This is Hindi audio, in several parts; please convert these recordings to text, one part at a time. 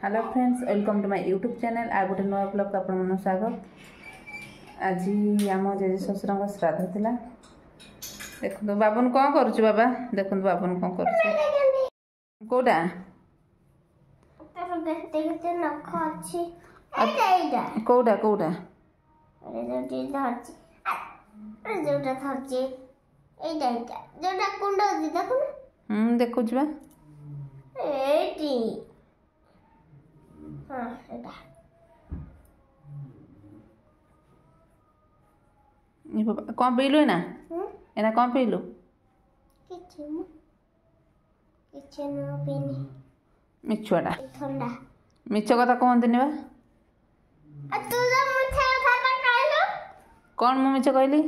Hello friends, welcome to my YouTube channel. आ गोटे नुआ ब्लॉग आप स्वागत। आज आम जेजे शशुर श्राद्ध थिला। देखो बाबन कौन करुच बाबा, देखो बाबन कौन करुच कोटा कोटा कोटा देखु कौन पीलु ना एना कौन पीलु मिछुआटा मिछ कथा कहते कौन मु मिछ कहली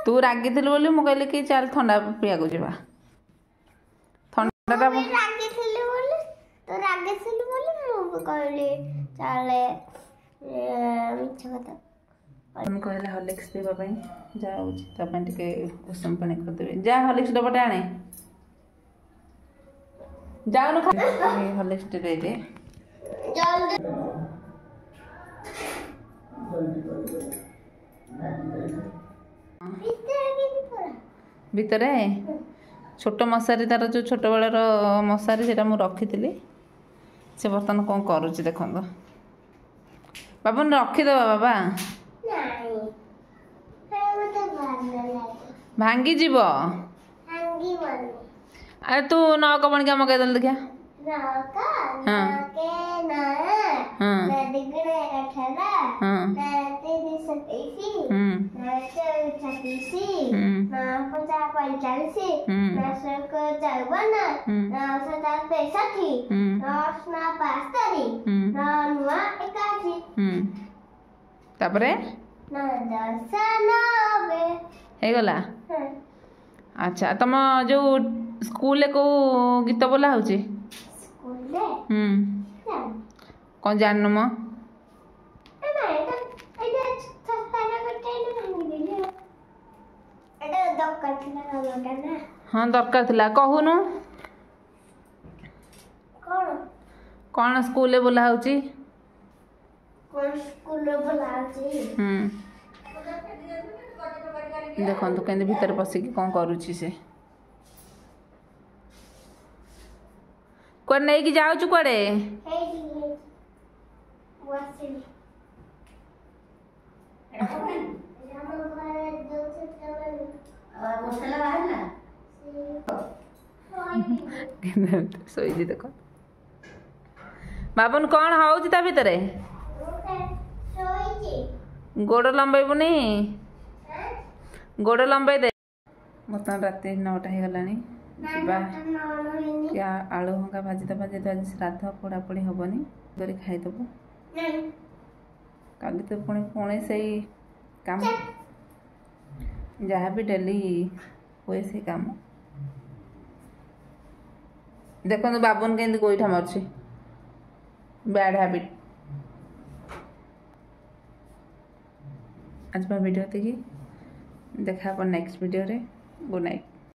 तू रागी बोली मु कहली कि चल ठंडा पिया को जीवा ठंडा कहला हॉर्लिक्स पीवा जाऊँगी उषुम पानी करदेवी जा हॉर्लिक्स डबाटे आने जाऊन हॉर्लिक्स दे दे भितर छोट मशारी तार जो छोट बेलर मशारी से रखी से बर्तमान कौन करुच्ची देखो बाबन रखीदे बाबा भांगी जीव अरे तू नौक बन के मगेदल देखिया गला। अच्छा तुम जो स्कूल को गीत बोला हो कौन जाननु म हाँ दरकार थिला कहूनु कौन स्कूल बोला हो देखो कहीं भीतर पशिकी कौन करुच्ची से कुआडे नहीं जाऊँ कुआडे सोई देख बाबन कौन हो भितर गोड़ लंबेबुनि गोड़ लंबे दे बर्तमान रात 9टा हो गला आलू हंगा भाजीदबा जेहतु आज श्राद्ध पोड़ापोड़ी हेनी कर खाईदेव काली तो पुणी पुणी से काम जहाँ भी डेली हुए से काम देखो बाबन के गोईठा मार्च बैड हैबिट। आज वीडियो देखा नेक्स्ट वीडियो रे गुड नाइट।